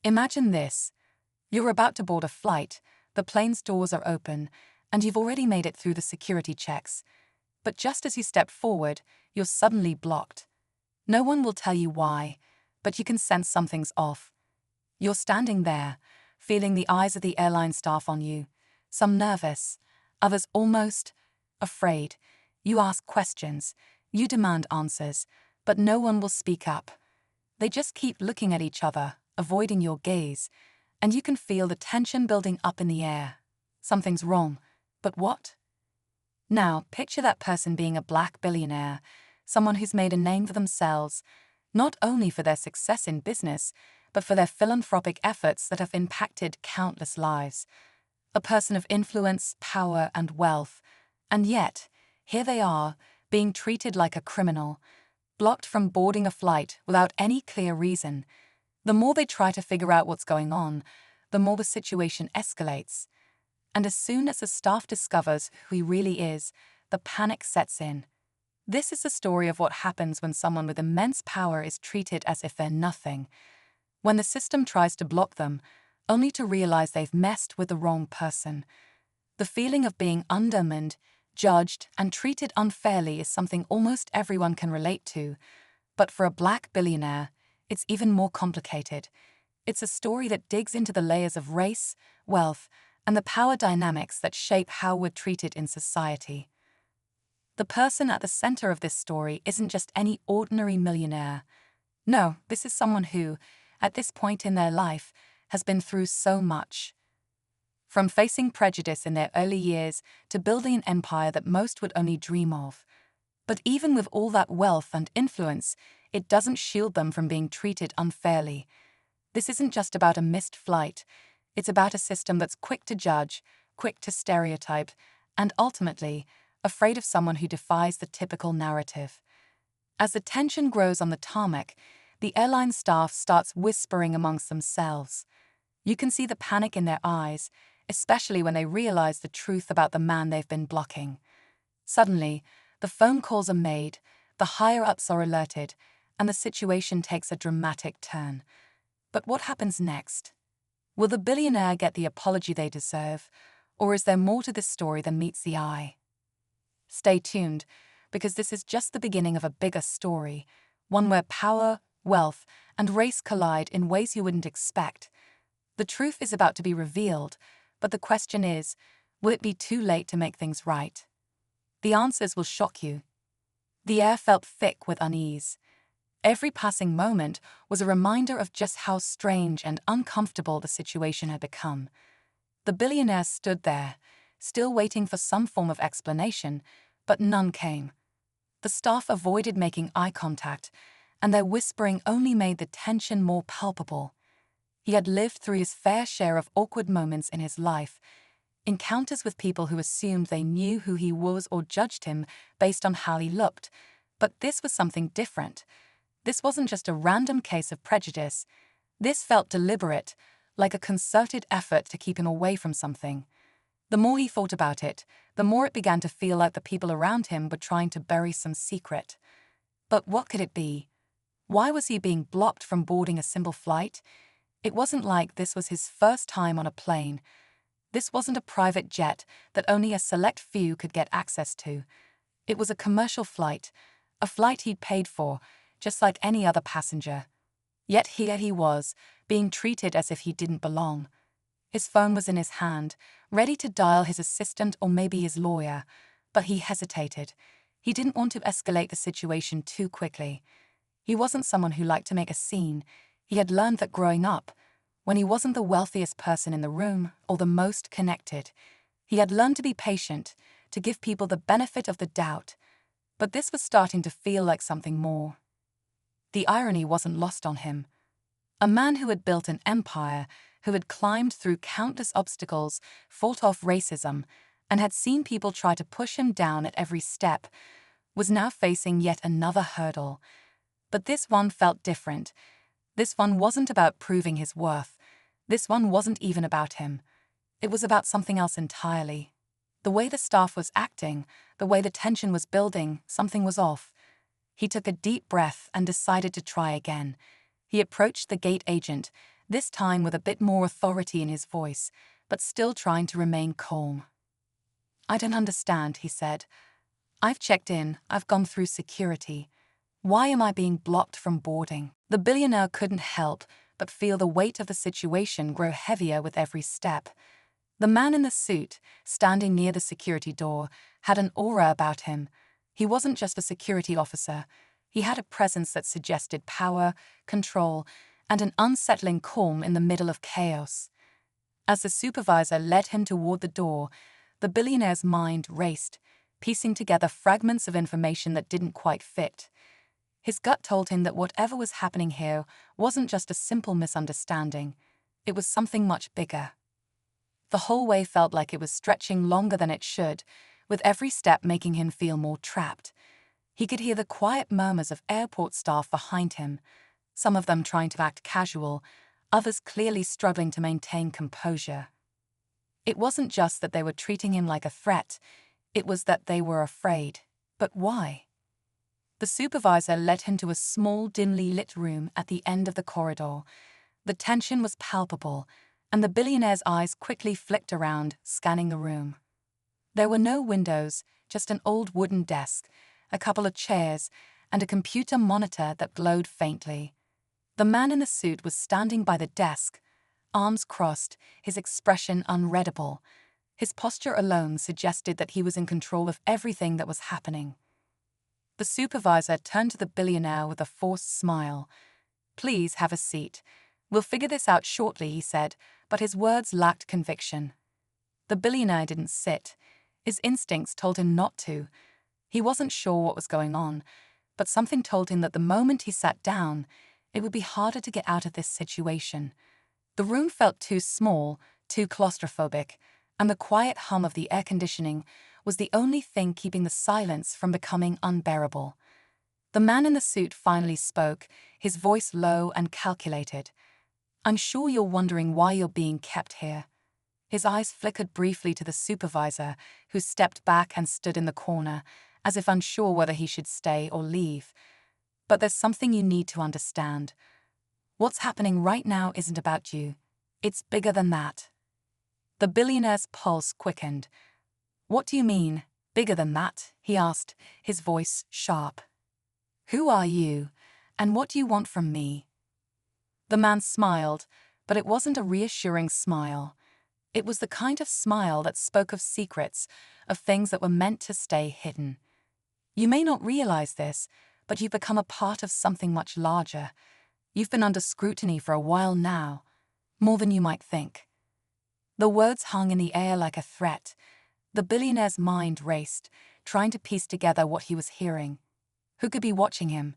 Imagine this. You're about to board a flight, the plane's doors are open, and you've already made it through the security checks. But just as you step forward, you're suddenly blocked. No one will tell you why, but you can sense something's off. You're standing there, feeling the eyes of the airline staff on you, some nervous, others almost afraid. You ask questions, you demand answers, but no one will speak up. They just keep looking at each other, avoiding your gaze, and you can feel the tension building up in the air. Something's wrong, but what? Now, picture that person being a black billionaire, someone who's made a name for themselves, not only for their success in business, but for their philanthropic efforts that have impacted countless lives. A person of influence, power, and wealth. And yet, here they are, being treated like a criminal, blocked from boarding a flight without any clear reason. The more they try to figure out what's going on, the more the situation escalates. And as soon as the staff discovers who he really is, the panic sets in. This is the story of what happens when someone with immense power is treated as if they're nothing. When the system tries to block them, only to realize they've messed with the wrong person. The feeling of being undermined, judged, and treated unfairly is something almost everyone can relate to. But for a black billionaire, it's even more complicated. It's a story that digs into the layers of race, wealth, and the power dynamics that shape how we're treated in society. The person at the center of this story isn't just any ordinary millionaire. No, this is someone who, at this point in their life, has been through so much. From facing prejudice in their early years to building an empire that most would only dream of. But even with all that wealth and influence, it doesn't shield them from being treated unfairly. This isn't just about a missed flight. It's about a system that's quick to judge, quick to stereotype, and ultimately, afraid of someone who defies the typical narrative. As the tension grows on the tarmac, the airline staff starts whispering amongst themselves. You can see the panic in their eyes, especially when they realize the truth about the man they've been blocking. Suddenly, the phone calls are made, the higher-ups are alerted, and the situation takes a dramatic turn. But what happens next? Will the billionaire get the apology they deserve, or is there more to this story than meets the eye? Stay tuned, because this is just the beginning of a bigger story, one where power, wealth, and race collide in ways you wouldn't expect. The truth is about to be revealed, but the question is, will it be too late to make things right? The answers will shock you. The air felt thick with unease. Every passing moment was a reminder of just how strange and uncomfortable the situation had become. The billionaire stood there, still waiting for some form of explanation, but none came. The staff avoided making eye contact, and their whispering only made the tension more palpable. He had lived through his fair share of awkward moments in his life, encounters with people who assumed they knew who he was or judged him based on how he looked. But this was something different. This wasn't just a random case of prejudice. This felt deliberate, like a concerted effort to keep him away from something. The more he thought about it, the more it began to feel like the people around him were trying to bury some secret. But what could it be? Why was he being blocked from boarding a simple flight? It wasn't like this was his first time on a plane. This wasn't a private jet that only a select few could get access to. It was a commercial flight, a flight he'd paid for, just like any other passenger. Yet here he was, being treated as if he didn't belong. His phone was in his hand, ready to dial his assistant or maybe his lawyer, but he hesitated. He didn't want to escalate the situation too quickly. He wasn't someone who liked to make a scene. He had learned that growing up, when he wasn't the wealthiest person in the room or the most connected, he had learned to be patient, to give people the benefit of the doubt. But this was starting to feel like something more. The irony wasn't lost on him. A man who had built an empire, who had climbed through countless obstacles, fought off racism, and had seen people try to push him down at every step, was now facing yet another hurdle. But this one felt different. This one wasn't about proving his worth. This one wasn't even about him. It was about something else entirely. The way the staff was acting, the way the tension was building, something was off. He took a deep breath and decided to try again. He approached the gate agent, this time with a bit more authority in his voice, but still trying to remain calm. "I don't understand," he said. "I've checked in, I've gone through security. Why am I being blocked from boarding?" The billionaire couldn't help but feel the weight of the situation grow heavier with every step. The man in the suit, standing near the security door, had an aura about him. He wasn't just a security officer. He had a presence that suggested power, control, and an unsettling calm in the middle of chaos. As the supervisor led him toward the door, the billionaire's mind raced, piecing together fragments of information that didn't quite fit. His gut told him that whatever was happening here wasn't just a simple misunderstanding. It was something much bigger. The whole way felt like it was stretching longer than it should, with every step making him feel more trapped. He could hear the quiet murmurs of airport staff behind him, some of them trying to act casual, others clearly struggling to maintain composure. It wasn't just that they were treating him like a threat, it was that they were afraid. But why? The supervisor led him to a small, dimly lit room at the end of the corridor. The tension was palpable, and the billionaire's eyes quickly flicked around, scanning the room. There were no windows, just an old wooden desk, a couple of chairs, and a computer monitor that glowed faintly. The man in the suit was standing by the desk, arms crossed, his expression unreadable. His posture alone suggested that he was in control of everything that was happening. The supervisor turned to the billionaire with a forced smile. "Please have a seat. We'll figure this out shortly," he said, but his words lacked conviction. The billionaire didn't sit. His instincts told him not to. He wasn't sure what was going on, but something told him that the moment he sat down, it would be harder to get out of this situation. The room felt too small, too claustrophobic, and the quiet hum of the air conditioning was the only thing keeping the silence from becoming unbearable. The man in the suit finally spoke, his voice low and calculated. "I'm sure you're wondering why you're being kept here." His eyes flickered briefly to the supervisor, who stepped back and stood in the corner, as if unsure whether he should stay or leave. "But there's something you need to understand. What's happening right now isn't about you. It's bigger than that." The billionaire's pulse quickened. "What do you mean, bigger than that?" he asked, his voice sharp. "Who are you, and what do you want from me?" The man smiled, but it wasn't a reassuring smile. It was the kind of smile that spoke of secrets, of things that were meant to stay hidden. "You may not realize this, but you've become a part of something much larger. You've been under scrutiny for a while now, more than you might think." The words hung in the air like a threat. The billionaire's mind raced, trying to piece together what he was hearing. Who could be watching him?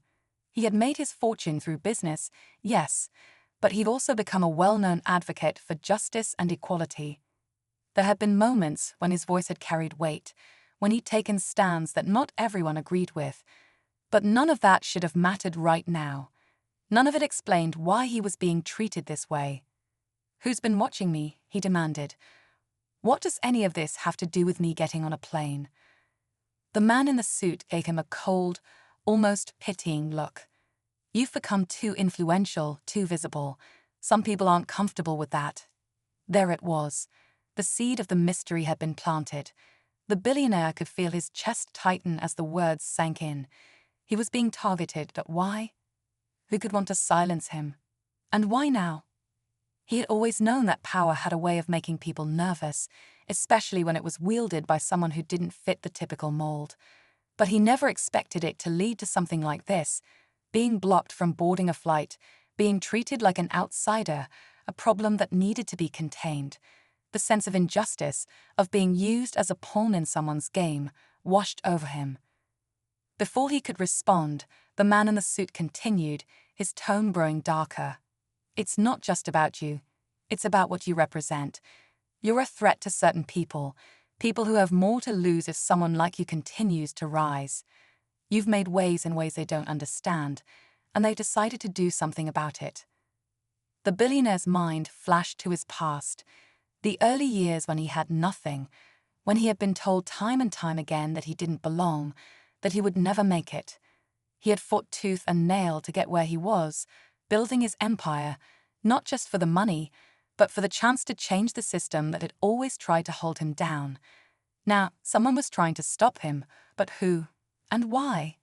He had made his fortune through business, yes, but he'd also become a well-known advocate for justice and equality. There had been moments when his voice had carried weight, when he'd taken stands that not everyone agreed with. But none of that should have mattered right now. None of it explained why he was being treated this way. "Who's been watching me?" he demanded. "What does any of this have to do with me getting on a plane?" The man in the suit gave him a cold, almost pitying look. "You've become too influential, too visible. Some people aren't comfortable with that." There it was. The seed of the mystery had been planted. The billionaire could feel his chest tighten as the words sank in. He was being targeted, but why? Who could want to silence him? And why now? He had always known that power had a way of making people nervous, especially when it was wielded by someone who didn't fit the typical mold. But he never expected it to lead to something like this, being blocked from boarding a flight, being treated like an outsider, a problem that needed to be contained. The sense of injustice, of being used as a pawn in someone's game, washed over him. Before he could respond, the man in the suit continued, his tone growing darker. "It's not just about you. It's about what you represent. You're a threat to certain people who have more to lose if someone like you continues to rise. You've made waves in ways they don't understand, and they've decided to do something about it." The billionaire's mind flashed to his past, the early years when he had nothing, when he had been told time and time again that he didn't belong, that he would never make it. He had fought tooth and nail to get where he was, building his empire, not just for the money, but for the chance to change the system that had always tried to hold him down. Now, someone was trying to stop him, but who and why?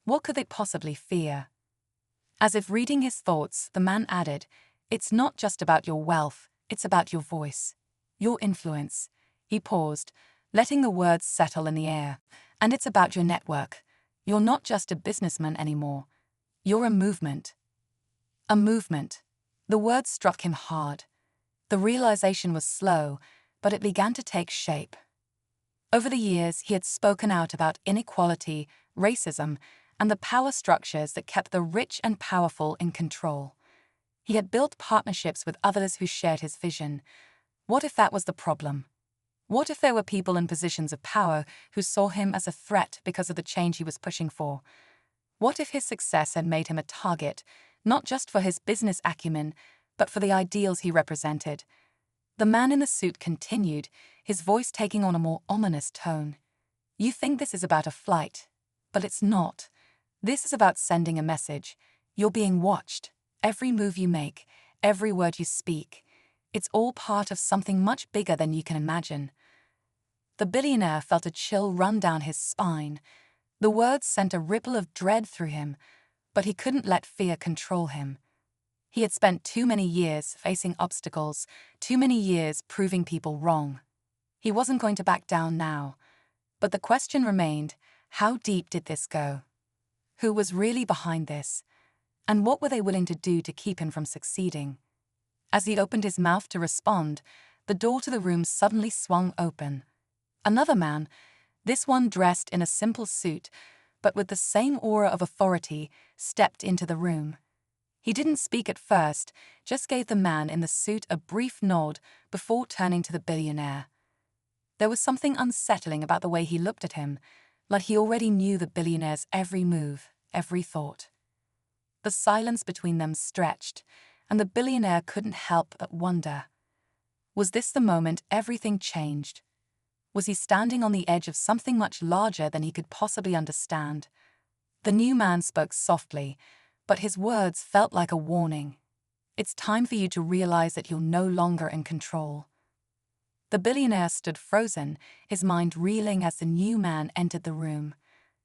What could they possibly fear? As if reading his thoughts, the man added, "It's not just about your wealth, it's about your voice, your influence." He paused, letting the words settle in the air. "And it's about your network. You're not just a businessman anymore. You're a movement." A movement. The words struck him hard. The realization was slow, but it began to take shape. Over the years, he had spoken out about inequality, racism, and the power structures that kept the rich and powerful in control. He had built partnerships with others who shared his vision. What if that was the problem? What if there were people in positions of power who saw him as a threat because of the change he was pushing for? What if his success had made him a target, not just for his business acumen, but for the ideals he represented? The man in the suit continued, his voice taking on a more ominous tone. "You think this is about a flight, but it's not. This is about sending a message. You're being watched. Every move you make, every word you speak. It's all part of something much bigger than you can imagine." The billionaire felt a chill run down his spine. The words sent a ripple of dread through him, but he couldn't let fear control him. He had spent too many years facing obstacles, too many years proving people wrong. He wasn't going to back down now. But the question remained, how deep did this go? Who was really behind this? And what were they willing to do to keep him from succeeding? As he opened his mouth to respond, the door to the room suddenly swung open. Another man, this one dressed in a simple suit, but with the same aura of authority, stepped into the room. He didn't speak at first, just gave the man in the suit a brief nod before turning to the billionaire. There was something unsettling about the way he looked at him, like he already knew the billionaire's every move, every thought. The silence between them stretched, and the billionaire couldn't help but wonder. Was this the moment everything changed? Was he standing on the edge of something much larger than he could possibly understand? The new man spoke softly, but his words felt like a warning. "It's time for you to realize that you're no longer in control." The billionaire stood frozen, his mind reeling as the new man entered the room.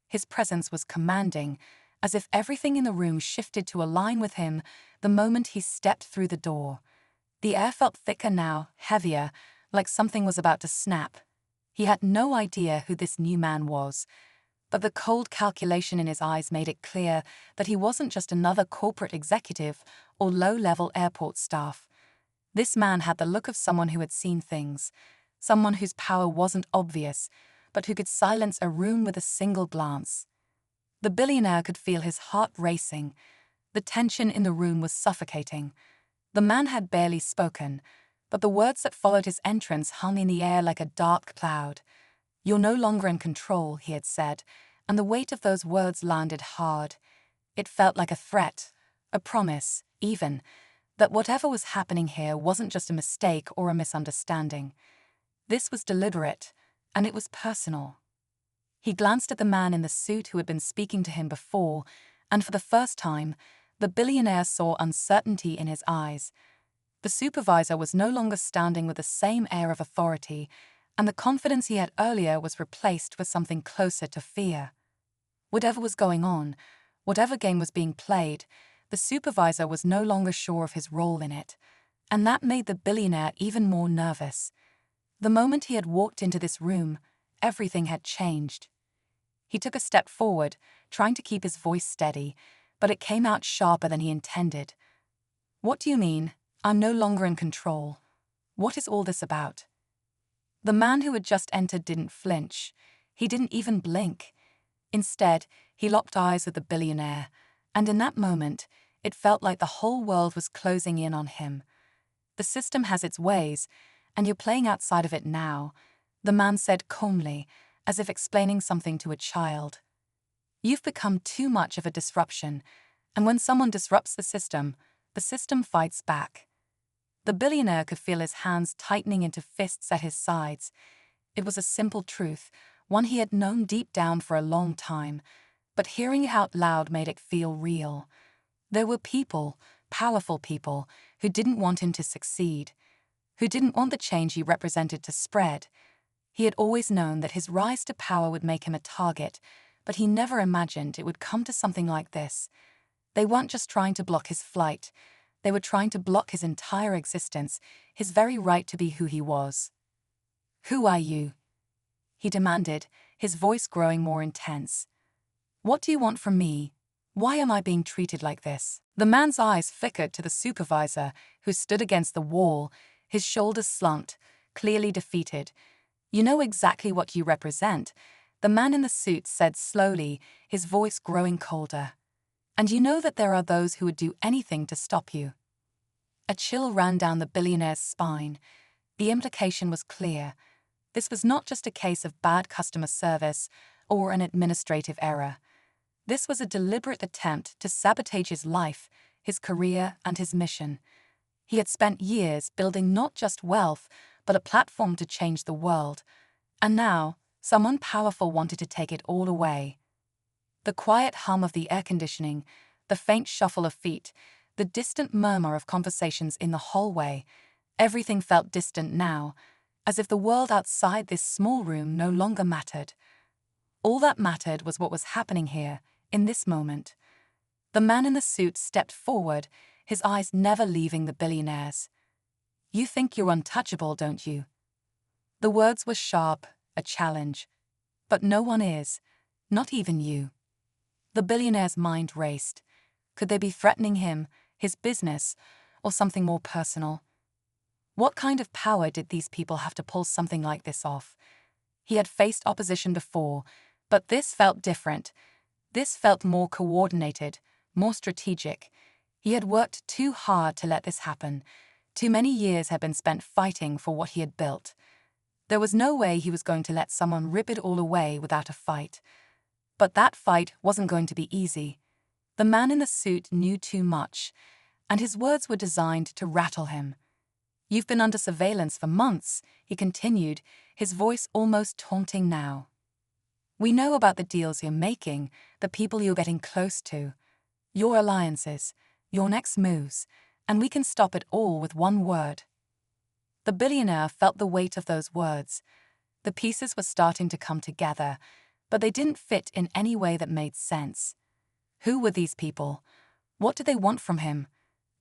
His presence was commanding, as if everything in the room shifted to align with him the moment he stepped through the door. The air felt thicker now, heavier, like something was about to snap. He had no idea who this new man was, but the cold calculation in his eyes made it clear that he wasn't just another corporate executive or low-level airport staff. This man had the look of someone who had seen things, someone whose power wasn't obvious, but who could silence a room with a single glance. The billionaire could feel his heart racing. The tension in the room was suffocating. The man had barely spoken, but the words that followed his entrance hung in the air like a dark cloud. "You're no longer in control," he had said, and the weight of those words landed hard. It felt like a threat, a promise, even, that whatever was happening here wasn't just a mistake or a misunderstanding. This was deliberate, and it was personal. He glanced at the man in the suit who had been speaking to him before, and for the first time, the billionaire saw uncertainty in his eyes. The supervisor was no longer standing with the same air of authority, and the confidence he had earlier was replaced with something closer to fear. Whatever was going on, whatever game was being played, the supervisor was no longer sure of his role in it, and that made the billionaire even more nervous. The moment he had walked into this room, everything had changed. He took a step forward, trying to keep his voice steady, but it came out sharper than he intended. "What do you mean? I'm no longer in control. What is all this about?" The man who had just entered didn't flinch. He didn't even blink. Instead, he locked eyes with the billionaire, and in that moment, it felt like the whole world was closing in on him. "The system has its ways, and you're playing outside of it now," the man said calmly, as if explaining something to a child. "You've become too much of a disruption, and when someone disrupts the system fights back." The billionaire could feel his hands tightening into fists at his sides. It was a simple truth, one he had known deep down for a long time, but hearing it out loud made it feel real. There were people, powerful people who didn't want him to succeed, who didn't want the change he represented to spread. He had always known that his rise to power would make him a target, but he never imagined it would come to something like this. They weren't just trying to block his flight. They were trying to block his entire existence, his very right to be who he was. "Who are you?" he demanded, his voice growing more intense. "What do you want from me? Why am I being treated like this?" The man's eyes flickered to the supervisor, who stood against the wall, his shoulders slumped, clearly defeated. "You know exactly what you represent," the man in the suit said slowly, his voice growing colder. "And you know that there are those who would do anything to stop you." A chill ran down the billionaire's spine. The implication was clear. This was not just a case of bad customer service or an administrative error. This was a deliberate attempt to sabotage his life, his career, and his mission. He had spent years building not just wealth, but a platform to change the world. And now, someone powerful wanted to take it all away. The quiet hum of the air conditioning, the faint shuffle of feet, the distant murmur of conversations in the hallway, everything felt distant now, as if the world outside this small room no longer mattered. All that mattered was what was happening here, in this moment. The man in the suit stepped forward, his eyes never leaving the billionaire's. "You think you're untouchable, don't you?" The words were sharp, a challenge. "But no one is, not even you." The billionaire's mind raced. Could they be threatening him, his business, or something more personal? What kind of power did these people have to pull something like this off? He had faced opposition before, but this felt different. This felt more coordinated, more strategic. He had worked too hard to let this happen. Too many years had been spent fighting for what he had built. There was no way he was going to let someone rip it all away without a fight. But that fight wasn't going to be easy. The man in the suit knew too much, and his words were designed to rattle him. "You've been under surveillance for months," he continued, his voice almost taunting now. "We know about the deals you're making, the people you're getting close to, your alliances, your next moves, and we can stop it all with one word." The billionaire felt the weight of those words. The pieces were starting to come together, but they didn't fit in any way that made sense. Who were these people? What did they want from him?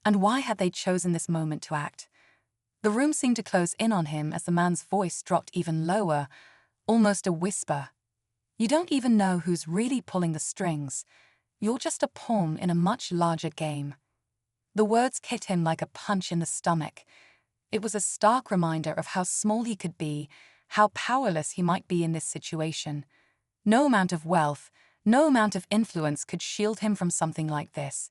And why had they chosen this moment to act? The room seemed to close in on him as the man's voice dropped even lower, almost a whisper. "You don't even know who's really pulling the strings. You're just a pawn in a much larger game." The words hit him like a punch in the stomach. It was a stark reminder of how small he could be, how powerless he might be in this situation. No amount of wealth, no amount of influence could shield him from something like this.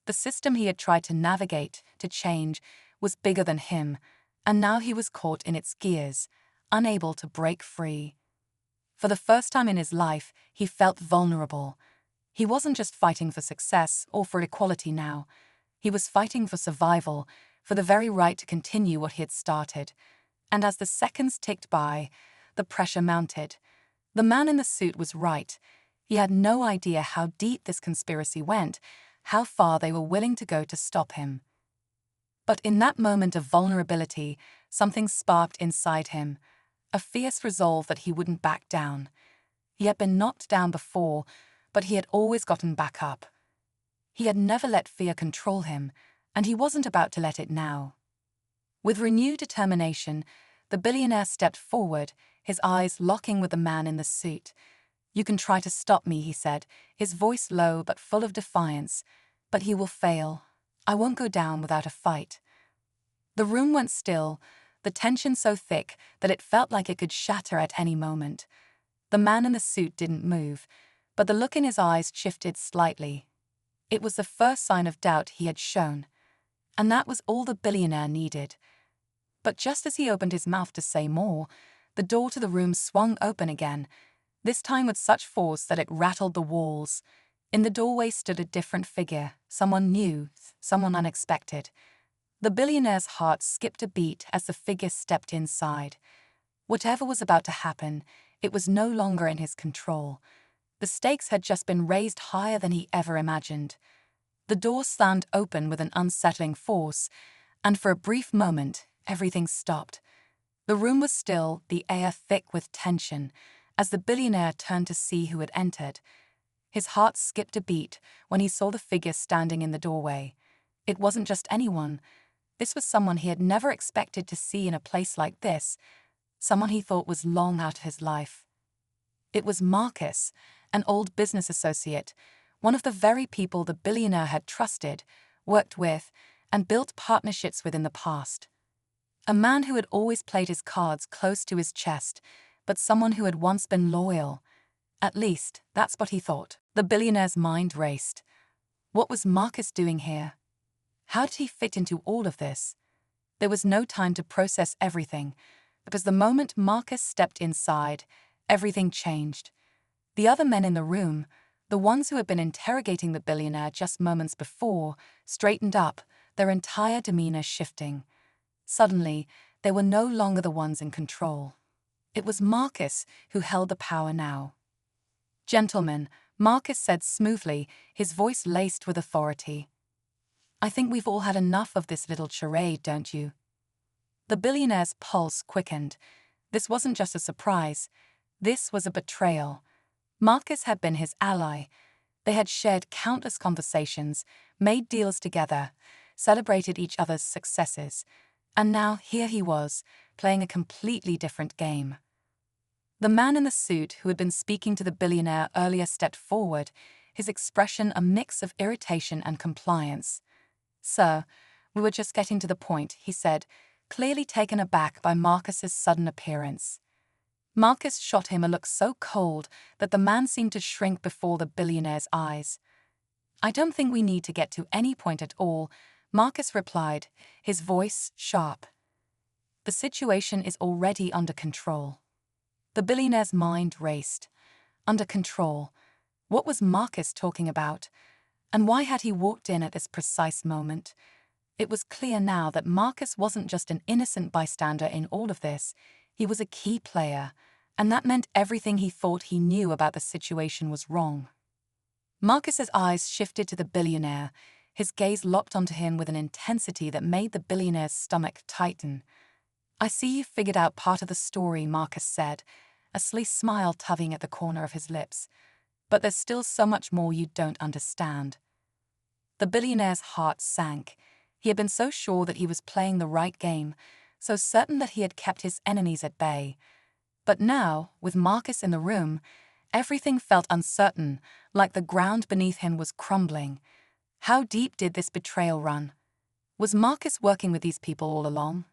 The system he had tried to navigate, to change, was bigger than him, and now he was caught in its gears, unable to break free. For the first time in his life, he felt vulnerable. He wasn't just fighting for success or for equality now. He was fighting for survival, for the very right to continue what he had started. And as the seconds ticked by, the pressure mounted. The man in the suit was right. He had no idea how deep this conspiracy went, how far they were willing to go to stop him. But in that moment of vulnerability, something sparked inside him, a fierce resolve that he wouldn't back down. He had been knocked down before, but he had always gotten back up. He had never let fear control him, and he wasn't about to let it now. With renewed determination, the billionaire stepped forward, his eyes locking with the man in the suit. "You can try to stop me," he said, his voice low but full of defiance, "but he will fail. I won't go down without a fight." The room went still, the tension so thick that it felt like it could shatter at any moment. The man in the suit didn't move, but the look in his eyes shifted slightly. It was the first sign of doubt he had shown, and that was all the billionaire needed. But just as he opened his mouth to say more, the door to the room swung open again, this time with such force that it rattled the walls. In the doorway stood a different figure, someone new, someone unexpected. The billionaire's heart skipped a beat as the figure stepped inside. Whatever was about to happen, it was no longer in his control. The stakes had just been raised higher than he ever imagined. The door slammed open with an unsettling force, and for a brief moment, everything stopped. The room was still, the air thick with tension, as the billionaire turned to see who had entered. His heart skipped a beat when he saw the figure standing in the doorway. It wasn't just anyone. This was someone he had never expected to see in a place like this, someone he thought was long out of his life. It was Marcus, an old business associate, one of the very people the billionaire had trusted, worked with, and built partnerships with in the past. A man who had always played his cards close to his chest, but someone who had once been loyal. At least, that's what he thought. The billionaire's mind raced. What was Marcus doing here? How did he fit into all of this? There was no time to process everything, because the moment Marcus stepped inside, everything changed. The other men in the room, the ones who had been interrogating the billionaire just moments before, straightened up, their entire demeanor shifting. Suddenly, they were no longer the ones in control. It was Marcus who held the power now. "Gentlemen," Marcus said smoothly, his voice laced with authority. "I think we've all had enough of this little charade, don't you?" The billionaire's pulse quickened. This wasn't just a surprise. This was a betrayal. Marcus had been his ally. They had shared countless conversations, made deals together, celebrated each other's successes. And now here he was, playing a completely different game. The man in the suit who had been speaking to the billionaire earlier stepped forward, his expression a mix of irritation and compliance. "Sir, we were just getting to the point," he said, clearly taken aback by Marcus's sudden appearance. Marcus shot him a look so cold that the man seemed to shrink before the billionaire's eyes. "I don't think we need to get to any point at all," Marcus replied, his voice sharp. "The situation is already under control." The billionaire's mind raced. Under control. What was Marcus talking about? And why had he walked in at this precise moment? It was clear now that Marcus wasn't just an innocent bystander in all of this. He was a key player, and that meant everything he thought he knew about the situation was wrong. Marcus's eyes shifted to the billionaire, his gaze locked onto him with an intensity that made the billionaire's stomach tighten. "I see you've figured out part of the story," Marcus said, a sly smile tugging at the corner of his lips. "But there's still so much more you don't understand." The billionaire's heart sank. He had been so sure that he was playing the right game, so certain that he had kept his enemies at bay. But now, with Marcus in the room, everything felt uncertain, like the ground beneath him was crumbling. How deep did this betrayal run? Was Marcus working with these people all along?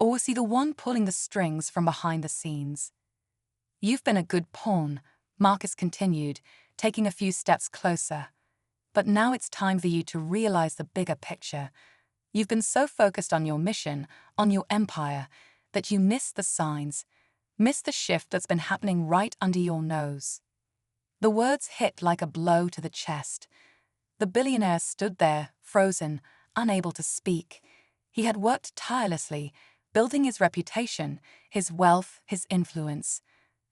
Or was he the one pulling the strings from behind the scenes? "You've been a good pawn," Marcus continued, taking a few steps closer. "But now it's time for you to realize the bigger picture. You've been so focused on your mission, on your empire, that you missed the signs, missed the shift that's been happening right under your nose." The words hit like a blow to the chest. The billionaire stood there, frozen, unable to speak. He had worked tirelessly, building his reputation, his wealth, his influence.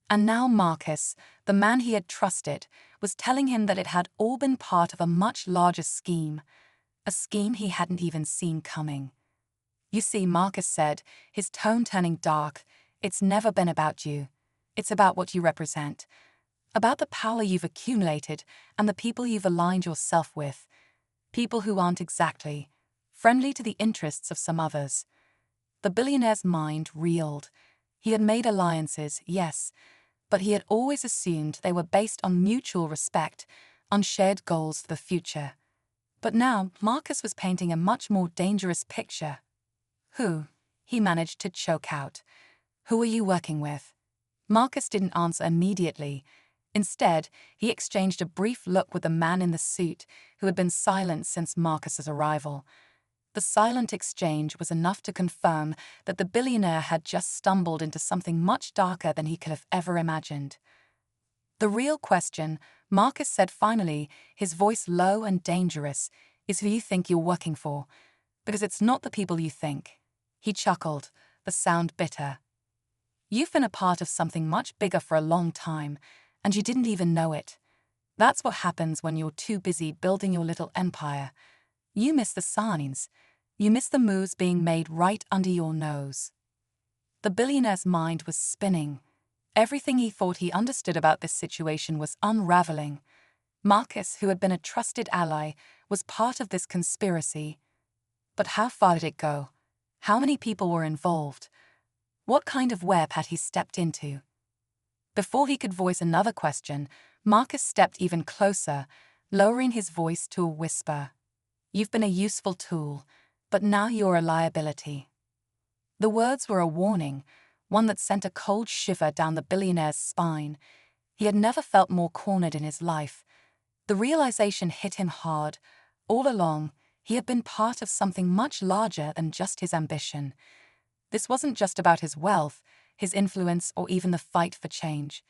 And now Marcus, the man he had trusted, was telling him that it had all been part of a much larger scheme, a scheme he hadn't even seen coming. "You see," Marcus said, his tone turning dark, "it's never been about you. It's about what you represent. About the power you've accumulated and the people you've aligned yourself with. People who aren't exactly friendly to the interests of some others." The billionaire's mind reeled. He had made alliances, yes, but he had always assumed they were based on mutual respect, on shared goals for the future. But now Marcus was painting a much more dangerous picture. "Who?" he managed to choke out. "Who are you working with?" Marcus didn't answer immediately. Instead, he exchanged a brief look with the man in the suit, who had been silent since Marcus's arrival. The silent exchange was enough to confirm that the billionaire had just stumbled into something much darker than he could have ever imagined. "The real question," Marcus said finally, his voice low and dangerous, "is who you think you're working for. Because it's not the people you think." He chuckled, the sound bitter. "You've been a part of something much bigger for a long time, and you didn't even know it. That's what happens when you're too busy building your little empire. You miss the signs. You miss the moves being made right under your nose. The billionaire's mind was spinning. Everything he thought he understood about this situation was unraveling. Marcus, who had been a trusted ally, was part of this conspiracy. But how far did it go? How many people were involved? What kind of web had he stepped into? Before he could voice another question, Marcus stepped even closer, lowering his voice to a whisper. "You've been a useful tool, but now you're a liability." The words were a warning, one that sent a cold shiver down the billionaire's spine. He had never felt more cornered in his life. The realization hit him hard. All along, he had been part of something much larger than just his ambition. This wasn't just about his wealth, his influence, or even the fight for change.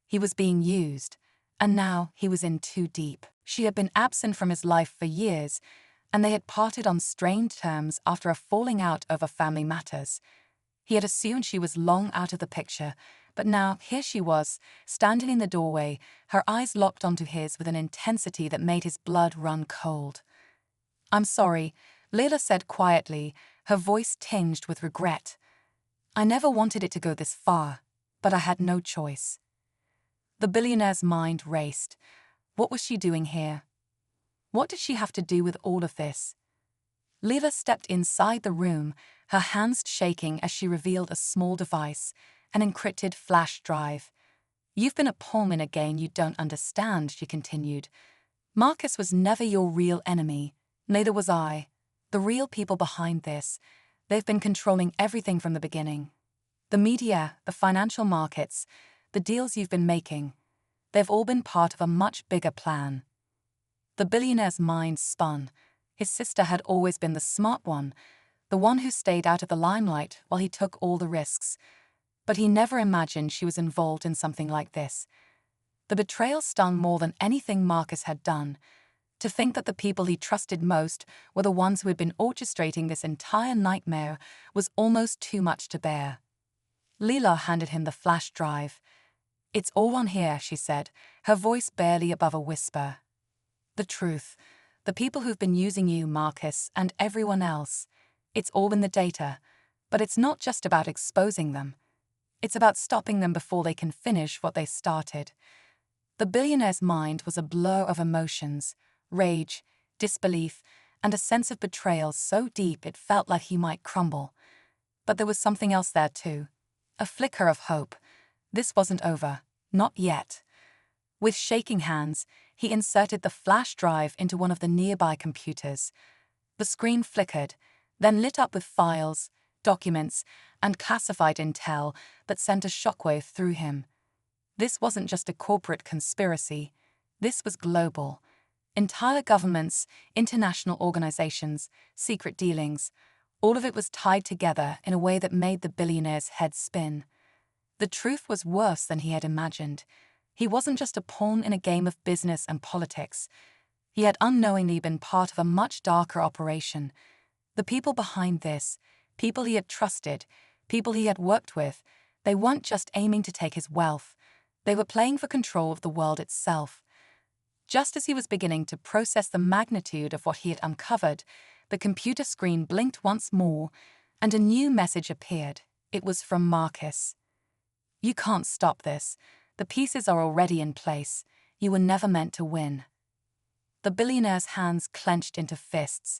He was being used, and now he was in too deep. She had been absent from his life for years, and they had parted on strained terms after a falling out over family matters. He had assumed she was long out of the picture, but now here she was, standing in the doorway, her eyes locked onto his with an intensity that made his blood run cold. "I'm sorry," Layla said quietly, her voice tinged with regret. "I never wanted it to go this far, but I had no choice." The billionaire's mind raced. What was she doing here? What did she have to do with all of this? Layla stepped inside the room, her hands shaking as she revealed a small device, an encrypted flash drive. "You've been a pawn in a game you don't understand," she continued. "Marcus was never your real enemy. Neither was I. The real people behind this. They've been controlling everything from the beginning. The media, the financial markets, the deals you've been making. They've all been part of a much bigger plan." The billionaire's mind spun. His sister had always been the smart one, the one who stayed out of the limelight while he took all the risks. But he never imagined she was involved in something like this. The betrayal stung more than anything Marcus had done. To think that the people he trusted most were the ones who had been orchestrating this entire nightmare was almost too much to bear. Leela handed him the flash drive. "It's all on here," she said, her voice barely above a whisper. "The truth. The people who've been using you, Marcus, and everyone else. It's all in the data. But it's not just about exposing them. It's about stopping them before they can finish what they started." The billionaire's mind was a blur of emotions. Rage, disbelief, and a sense of betrayal so deep it felt like he might crumble. But there was something else there too. A flicker of hope. This wasn't over. Not yet. With shaking hands, he inserted the flash drive into one of the nearby computers. The screen flickered, then lit up with files, documents, and classified intel that sent a shockwave through him. This wasn't just a corporate conspiracy. This was global. Entire governments, international organizations, secret dealings, all of it was tied together in a way that made the billionaire's head spin. The truth was worse than he had imagined. He wasn't just a pawn in a game of business and politics. He had unknowingly been part of a much darker operation. The people behind this, people he had trusted, people he had worked with, they weren't just aiming to take his wealth. They were playing for control of the world itself. Just as he was beginning to process the magnitude of what he had uncovered, the computer screen blinked once more, and a new message appeared. It was from Marcus. "You can't stop this. The pieces are already in place. You were never meant to win." The billionaire's hands clenched into fists.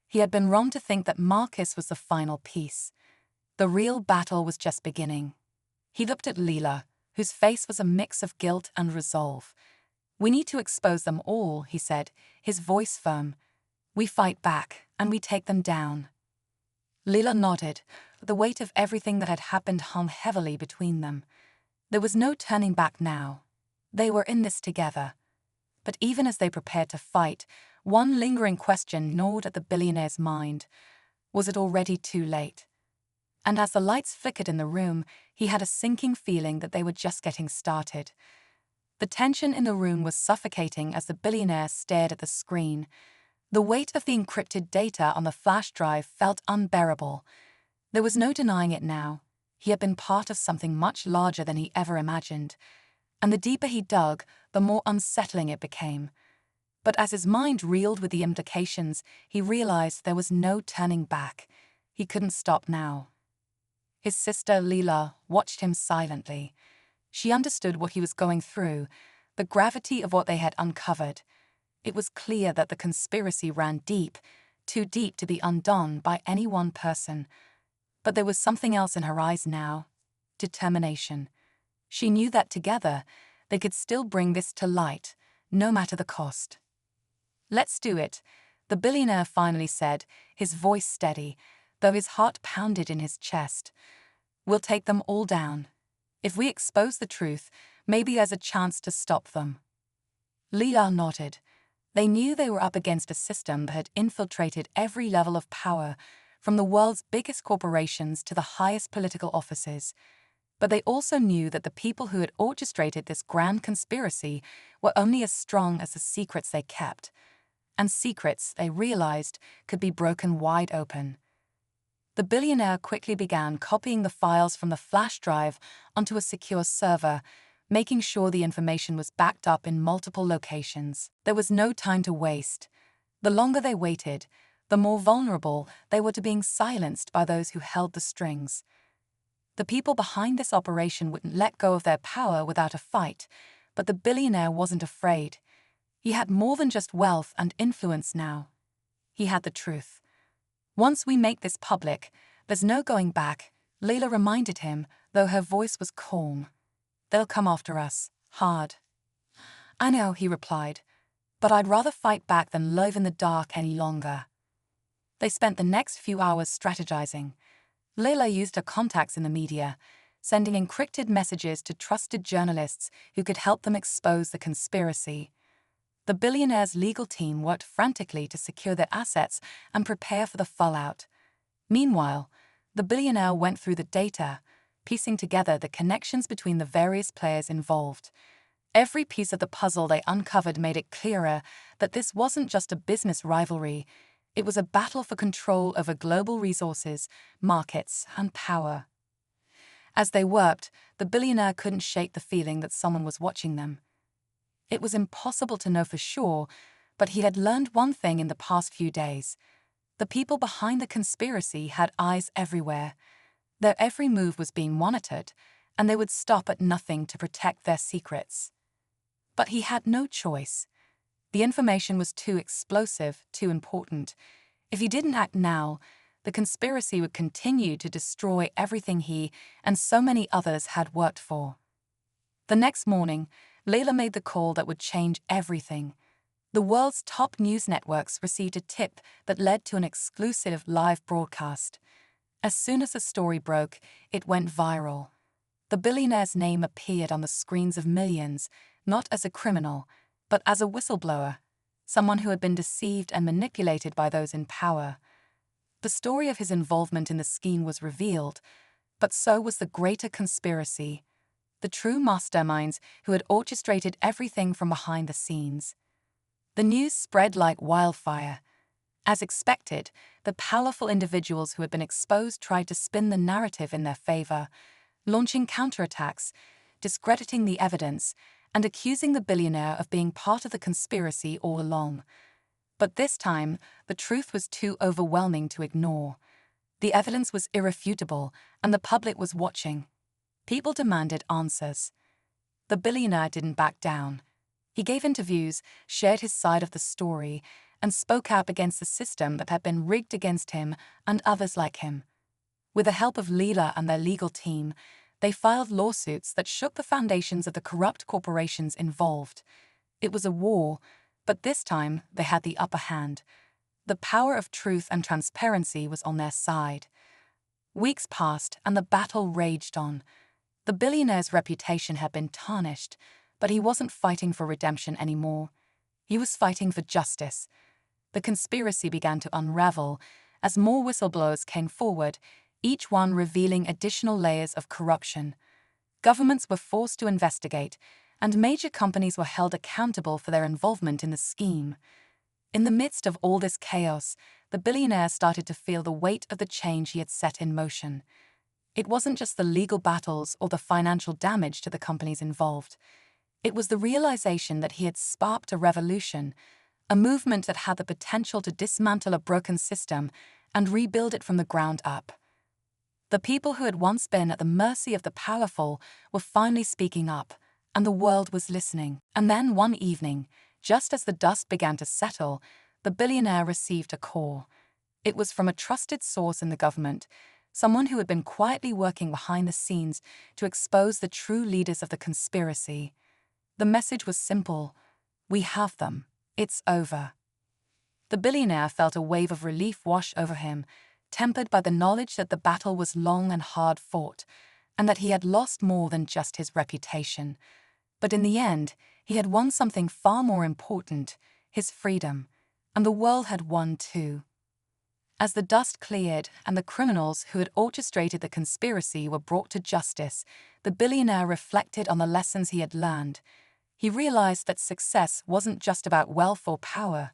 He had been wrong to think that Marcus was the final piece. The real battle was just beginning. He looked at Leela, whose face was a mix of guilt and resolve. "We need to expose them all," he said, his voice firm. "We fight back, and we take them down." Leela nodded. The weight of everything that had happened hung heavily between them. There was no turning back now. They were in this together. But even as they prepared to fight, one lingering question gnawed at the billionaire's mind. Was it already too late? And as the lights flickered in the room, he had a sinking feeling that they were just getting started. The tension in the room was suffocating as the billionaire stared at the screen. The weight of the encrypted data on the flash drive felt unbearable. There was no denying it now. He had been part of something much larger than he ever imagined. And the deeper he dug, the more unsettling it became. But as his mind reeled with the implications, he realized there was no turning back. He couldn't stop now. His sister, Leela, watched him silently. She understood what he was going through, the gravity of what they had uncovered. It was clear that the conspiracy ran deep, too deep to be undone by any one person. But there was something else in her eyes now: determination. She knew that together, they could still bring this to light, no matter the cost. "Let's do it," the billionaire finally said, his voice steady, though his heart pounded in his chest. "We'll take them all down. If we expose the truth, maybe there's a chance to stop them." Leela nodded. They knew they were up against a system that had infiltrated every level of power, from the world's biggest corporations to the highest political offices. But they also knew that the people who had orchestrated this grand conspiracy were only as strong as the secrets they kept. And secrets, they realized, could be broken wide open. The billionaire quickly began copying the files from the flash drive onto a secure server, making sure the information was backed up in multiple locations. There was no time to waste. The longer they waited, the more vulnerable they were to being silenced by those who held the strings. The people behind this operation wouldn't let go of their power without a fight, but the billionaire wasn't afraid. He had more than just wealth and influence now. He had the truth. "Once we make this public, there's no going back," Leela reminded him, though her voice was calm. "They'll come after us, hard." "I know," he replied, "but I'd rather fight back than live in the dark any longer." They spent the next few hours strategizing. Leila used her contacts in the media, sending encrypted messages to trusted journalists who could help them expose the conspiracy. The billionaire's legal team worked frantically to secure their assets and prepare for the fallout. Meanwhile, the billionaire went through the data, piecing together the connections between the various players involved. Every piece of the puzzle they uncovered made it clearer that this wasn't just a business rivalry. It was a battle for control over global resources, markets, and power. As they worked, the billionaire couldn't shake the feeling that someone was watching them. It was impossible to know for sure, but he had learned one thing in the past few days. The people behind the conspiracy had eyes everywhere. Their every move was being monitored, and they would stop at nothing to protect their secrets. But he had no choice. The information was too explosive, too important. If he didn't act now, the conspiracy would continue to destroy everything he and so many others had worked for. The next morning, Leila made the call that would change everything. The world's top news networks received a tip that led to an exclusive live broadcast. As soon as the story broke, it went viral. The billionaire's name appeared on the screens of millions, not as a criminal, but as a whistleblower, someone who had been deceived and manipulated by those in power. The story of his involvement in the scheme was revealed, but so was the greater conspiracy, the true masterminds who had orchestrated everything from behind the scenes. The news spread like wildfire. As expected, the powerful individuals who had been exposed tried to spin the narrative in their favor, launching counterattacks, discrediting the evidence, and accusing the billionaire of being part of the conspiracy all along. But this time, the truth was too overwhelming to ignore. The evidence was irrefutable, and the public was watching. People demanded answers. The billionaire didn't back down. He gave interviews, shared his side of the story, and spoke out against the system that had been rigged against him and others like him. With the help of Leela and their legal team, they filed lawsuits that shook the foundations of the corrupt corporations involved. It was a war, but this time they had the upper hand. The power of truth and transparency was on their side. Weeks passed and the battle raged on. The billionaire's reputation had been tarnished, but he wasn't fighting for redemption anymore. He was fighting for justice. The conspiracy began to unravel as more whistleblowers came forward, each one revealing additional layers of corruption. Governments were forced to investigate, and major companies were held accountable for their involvement in the scheme. In the midst of all this chaos, the billionaire started to feel the weight of the change he had set in motion. It wasn't just the legal battles or the financial damage to the companies involved. It was the realization that he had sparked a revolution, a movement that had the potential to dismantle a broken system and rebuild it from the ground up. The people who had once been at the mercy of the powerful were finally speaking up, and the world was listening. And then one evening, just as the dust began to settle, the billionaire received a call. It was from a trusted source in the government, someone who had been quietly working behind the scenes to expose the true leaders of the conspiracy. The message was simple: we have them. It's over. The billionaire felt a wave of relief wash over him, tempered by the knowledge that the battle was long and hard fought, and that he had lost more than just his reputation. But in the end, he had won something far more important: his freedom. And the world had won too. As the dust cleared and the criminals who had orchestrated the conspiracy were brought to justice, the billionaire reflected on the lessons he had learned. He realized that success wasn't just about wealth or power.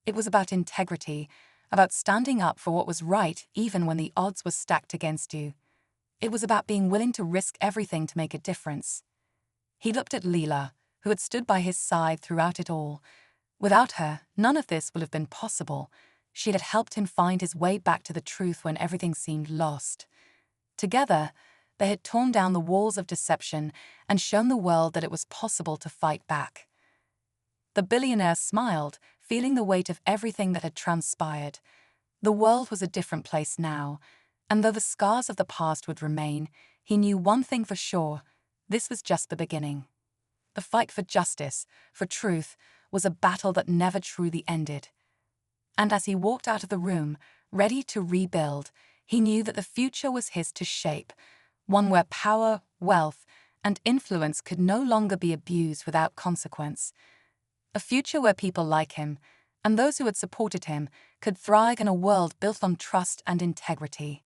It was about integrity, about standing up for what was right even when the odds were stacked against you. It was about being willing to risk everything to make a difference. He looked at Leela, who had stood by his side throughout it all. Without her, none of this would have been possible. She had helped him find his way back to the truth when everything seemed lost. Together, they had torn down the walls of deception and shown the world that it was possible to fight back. The billionaire smiled, feeling the weight of everything that had transpired. The world was a different place now, and though the scars of the past would remain, he knew one thing for sure: this was just the beginning. The fight for justice, for truth, was a battle that never truly ended. And as he walked out of the room, ready to rebuild, he knew that the future was his to shape, one where power, wealth, and influence could no longer be abused without consequence. A future where people like him, and those who had supported him, could thrive in a world built on trust and integrity.